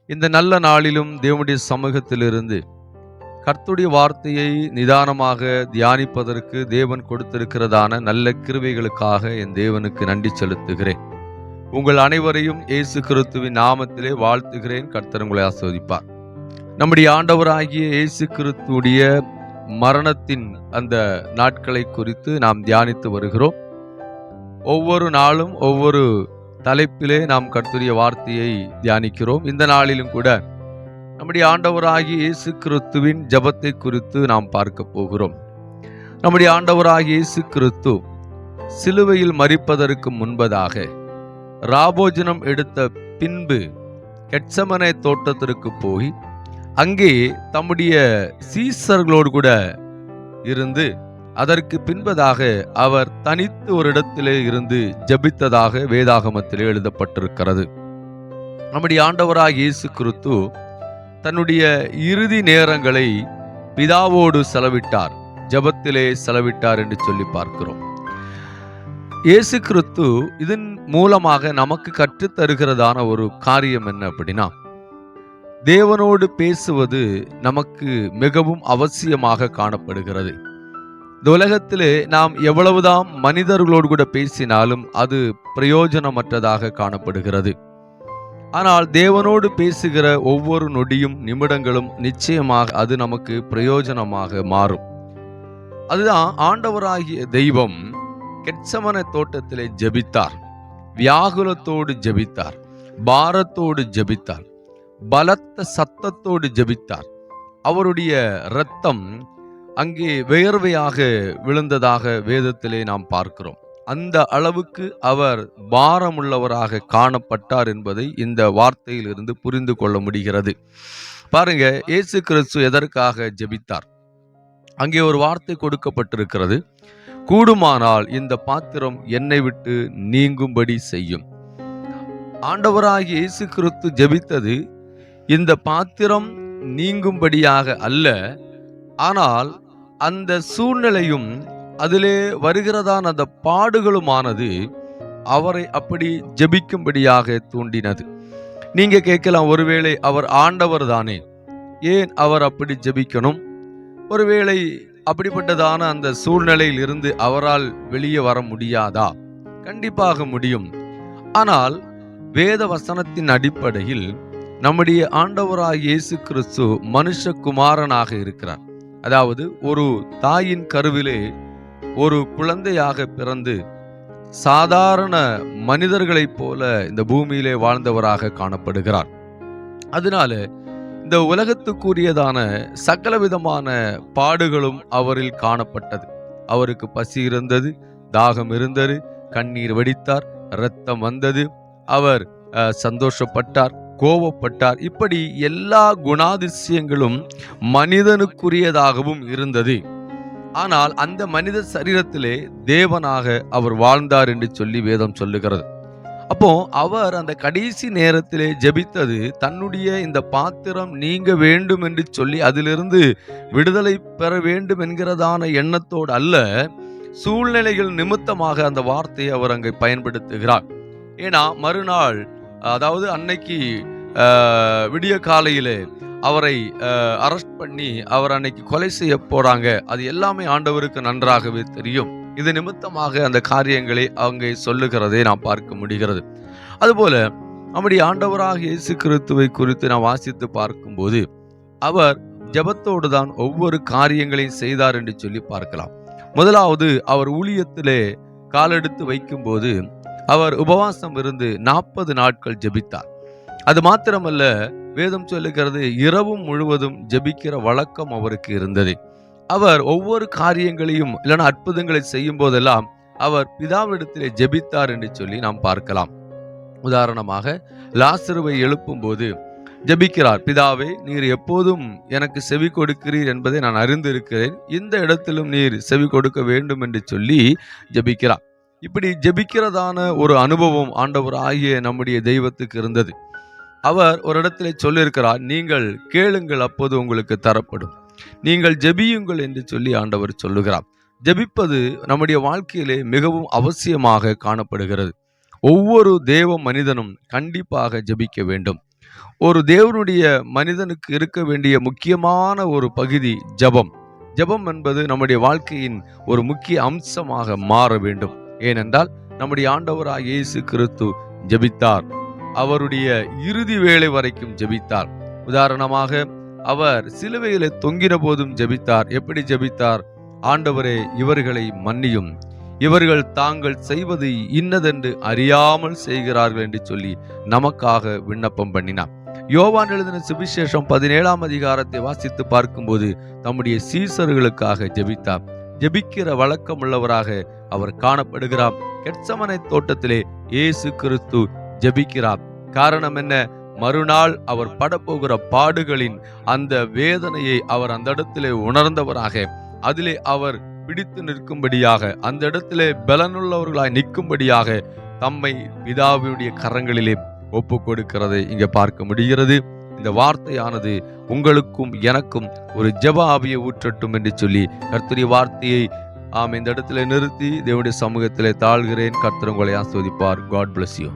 இந்த நல்ல நாளிலும் தேவனுடைய சமூகத்திலிருந்து கர்த்தருடைய வார்த்தையை நிதானமாக தியானிப்பதற்கு தேவன் கொடுத்திருக்கிறதான நல்ல கிருபைகளுக்காக என் தேவனுக்கு நன்றி செலுத்துகிறேன். உங்கள் அனைவரையும் இயேசு கிறிஸ்துவின் நாமத்திலே வாழ்த்துகிறேன். கர்த்தர் உங்களை ஆசீர்வதிப்பார். நம்முடைய ஆண்டவராகிய இயேசு கிறிஸ்துவுடைய மரணத்தின் அந்த நாட்களை குறித்து நாம் தியானித்து வருகிறோம். ஒவ்வொரு நாளும் ஒவ்வொரு தலைப்பிலே நாம் கர்த்தருடைய வார்த்தையை தியானிக்கிறோம். இந்த நாளிலும் கூட நம்முடைய ஆண்டவராகிய இயேசு கிறிஸ்துவின் ஜெபத்தை குறித்து நாம் பார்க்க போகிறோம். நம்முடைய ஆண்டவராகிய இயேசு கிறிஸ்து சிலுவையில் மரிப்பதற்கு முன்பதாக ராபோஜனம் எடுத்த பின்பு கெத்செமனே தோட்டத்திற்கு போய் அங்கே தம்முடைய சீசர்களோடு கூட இருந்து அதற்கு பின்பதாக அவர் தனித்து ஒரு இடத்திலே இருந்து ஜெபித்ததாக வேதாகமத்திலே எழுதப்பட்டிருக்கிறது. நம்முடைய ஆண்டவராகிய இயேசு கிறிஸ்து தன்னுடைய இறுதி நேரங்களை பிதாவோடு செலவிட்டார், ஜெபத்திலே செலவிட்டார் என்று சொல்லி பார்க்கிறோம். இயேசு கிறிஸ்து இதன் மூலமாக நமக்கு கற்றுத் தருகிறதான ஒரு காரியம் என்ன அப்படின்னா, தேவனோடு பேசுவது நமக்கு மிகவும் அவசியமாக காணப்படுகிறது. இந்த உலகத்திலே நாம் எவ்வளவுதான் மனிதர்களோடு கூட பேசினாலும் அது பிரயோஜனமற்றதாக காணப்படுகிறது. ஆனால் தேவனோடு பேசுகிற ஒவ்வொரு நொடியும் நிமிடங்களும் நிச்சயமாக அது நமக்கு பிரயோஜனமாக மாறும். அதுதான் ஆண்டவராகிய தெய்வம் கெத்செமனே தோட்டத்திலே ஜெபித்தார், வியாகுலத்தோடு ஜெபித்தார், பாரத்தோடு ஜெபித்தார், பலத்த சத்தத்தோடு ஜெபித்தார். அவருடைய இரத்தம் அங்கே வியர்வையாக விழுந்ததாக வேதத்திலே நாம் பார்க்கிறோம். அந்த அளவுக்கு அவர் பாரமுள்ளவராக காணப்பட்டார் என்பதை இந்த வார்த்தையில் இருந்து புரிந்து கொள்ள முடிகிறது. பாருங்க, இயேசு கிறிஸ்து எதற்காக ஜெபித்தார்? அங்கே ஒரு வார்த்தை கொடுக்கப்பட்டிருக்கிறது, கூடுமானால் இந்த பாத்திரம் என்னை விட்டு நீங்கும்படி செய்யும். ஆண்டவராகிய இயேசு கிறிஸ்து ஜெபித்தது இந்த பாத்திரம் நீங்கும்படியாக அல்ல, ஆனால் அந்த சூழ்நிலையும் அதிலே வருகிறதான அந்த பாடுகளுமானது அவரை அப்படி ஜெபிக்கும்படியாக தூண்டினது. நீங்க கேட்கலாம், ஒருவேளை அவர் ஆண்டவர் தானே, ஏன் அவர் அப்படி ஜெபிக்கணும்? ஒருவேளை அப்படிப்பட்டதான அந்த சூழ்நிலையில் இருந்து அவரால் வெளியே வர முடியாதா? கண்டிப்பாக முடியும். ஆனால் வேத வசனத்தின் அடிப்படையில் நம்முடைய ஆண்டவராகிய இயேசு கிறிஸ்து மனுஷகுமாரனாக இருக்கிறார். அதாவது ஒரு தாயின் கருவிலே ஒரு குழந்தையாக பிறந்து சாதாரண மனிதர்களைப் போல இந்த பூமியிலே வாழ்ந்தவராக காணப்படுகிறார். அதனால இந்த உலகத்துக்குரியதான சகலவிதமான பாடுகளும் அவரில் காணப்பட்டது. அவருக்கு பசி இருந்தது, தாகம் இருந்தது, கண்ணீர் வடித்தார், இரத்தம் வந்தது, அவர் சந்தோஷப்பட்டார், கோபப்பட்டார். இப்படி எல்லா குணாதிசயங்களும் மனிதனுக்குரியதாகவும் இருந்தது. ஆனால் அந்த மனித சரீரத்திலே தேவனாக அவர் வாழ்ந்தார் என்று சொல்லி வேதம் சொல்லுகிறது. அப்போ அவர் அந்த கடைசி நேரத்திலே ஜெபித்தது தன்னுடைய இந்த பாத்திரம் நீங்க வேண்டும் என்று சொல்லி அதிலிருந்து விடுதலை பெற வேண்டும் என்கிறதான எண்ணத்தோடு அல்ல, சூழ்நிலைகள் நிமித்தமாக அந்த வார்த்தையை அவர் அங்கே பயன்படுத்துகிறார். ஏன்னா மறுநாள், அதாவது அன்னைக்கு விடிய காலையிலே அவரை அரெஸ்ட் பண்ணி அவர் அன்னைக்கு கொலை செய்ய போறாங்க. அது எல்லாமே ஆண்டவருக்கு நன்றாகவே தெரியும். இது நிமித்தமாக அந்த காரியங்களை அங்கே சொல்லுகிறதை நாம் பார்க்க முடிகிறது. அதுபோல நம்முடைய ஆண்டவராக இயேசு கிறிஸ்துவை குறித்து நாம் வாசித்து பார்க்கும்போது அவர் ஜெபத்தோடு தான் ஒவ்வொரு காரியங்களையும் செய்தார் என்று சொல்லி பார்க்கலாம். முதலாவது, அவர் ஊழியத்திலே காலெடுத்து வைக்கும்போது அவர் உபவாசம் இருந்து 40 நாட்கள் ஜெபித்தார். அது மாத்திரமல்ல, வேதம் சொல்லுகிறது இரவும் முழுவதும் ஜெபிக்கிற வழக்கம் அவருக்கு இருந்தது. அவர் ஒவ்வொரு காரியங்களையும் இல்லைன்னா அற்புதங்களை செய்யும் போதெல்லாம் அவர் பிதாவிடத்திலே ஜெபித்தார் என்று சொல்லி நாம் பார்க்கலாம். உதாரணமாக லாசருவை எழுப்பும் போது ஜெபிக்கிறார், பிதாவே, நீர் எப்போதும் எனக்கு செவி கொடுக்கிறீர் என்பதை நான் அறிந்திருக்கிறேன், இந்த இடத்திலும் நீர் செவி கொடுக்க வேண்டும் என்று சொல்லி ஜெபிக்கிறார். இப்படி ஜெபிக்கிறதான ஒரு அனுபவம் ஆண்டவர் ஆகிய நம்முடைய தெய்வத்துக்கு இருந்தது. அவர் ஒரு இடத்துல சொல்லியிருக்கிறார், நீங்கள் கேளுங்கள் அப்போது உங்களுக்கு தரப்படும், நீங்கள் ஜெபியுங்கள் என்று சொல்லி ஆண்டவர் சொல்லுகிறார். ஜெபிப்பது நம்முடைய வாழ்க்கையிலே மிகவும் அவசியமாக காணப்படுகிறது. ஒவ்வொரு தேவ மனிதனும் கண்டிப்பாக ஜெபிக்க வேண்டும். ஒரு தேவனுடைய மனிதனுக்கு இருக்க வேண்டிய முக்கியமான ஒரு பகுதி ஜெபம். ஜெபம் என்பது நம்முடைய வாழ்க்கையின் ஒரு முக்கிய அம்சமாக மாற வேண்டும். ஏனென்றால் நம்முடைய ஆண்டவராகிய இயேசு கிறிஸ்து ஜெபித்தார். அவருடைய இறுதி வேளை வரைக்கும் ஜெபித்தார். உதாரணமாக அவர் சிலுவையிலே தொங்கின போதும் ஜெபித்தார். எப்படி ஜெபித்தார்? ஆண்டவரே, இவர்களை மன்னியும், இவர்கள் தாங்கள் செய்வது இன்னதென்று அறியாமல் செய்கிறார்கள் என்று சொல்லி நமக்காக விண்ணப்பம் பண்ணினார். யோவான் எழுதின சுவிசேஷம் 17ஆம் அதிகாரத்தை வாசித்து பார்க்கும்போது தம்முடைய சீசர்களுக்காக ஜெபித்தார். ஜெபிக்கிற வழக்கமுள்ளவராக அவர் காணப்படுகிறார். கெத்சமனே தோட்டத்திலே இயேசு கிறிஸ்து ஜெபிக்கிறார். காரணம் என்ன? மறுநாள் அவர் படப்போகிற பாடுகளின் அந்த வேதனையை அவர் அந்த இடத்திலே உணர்ந்தவராக, அதிலே அவர் பிடித்து நிற்கும்படியாக, அந்த இடத்திலே பலனுள்ளவர்களாய் நிற்கும்படியாக தம்மை பிதாவுடைய கரங்களிலே ஒப்பு கொடுக்கிறதை இங்கே பார்க்க முடிகிறது. இந்த வார்த்தையானது உங்களுக்கும் எனக்கும் ஒரு ஜெப ஆவியை ஊற்றட்டும் என்று சொல்லி கர்த்தருடைய வார்த்தையை இந்த இடத்துல நிறுத்தி தேவனுடைய சமூகத்திலே தாழ்கிறேன். கர்த்தர் உங்களை ஆசீர்வதிப்பார். God bless you.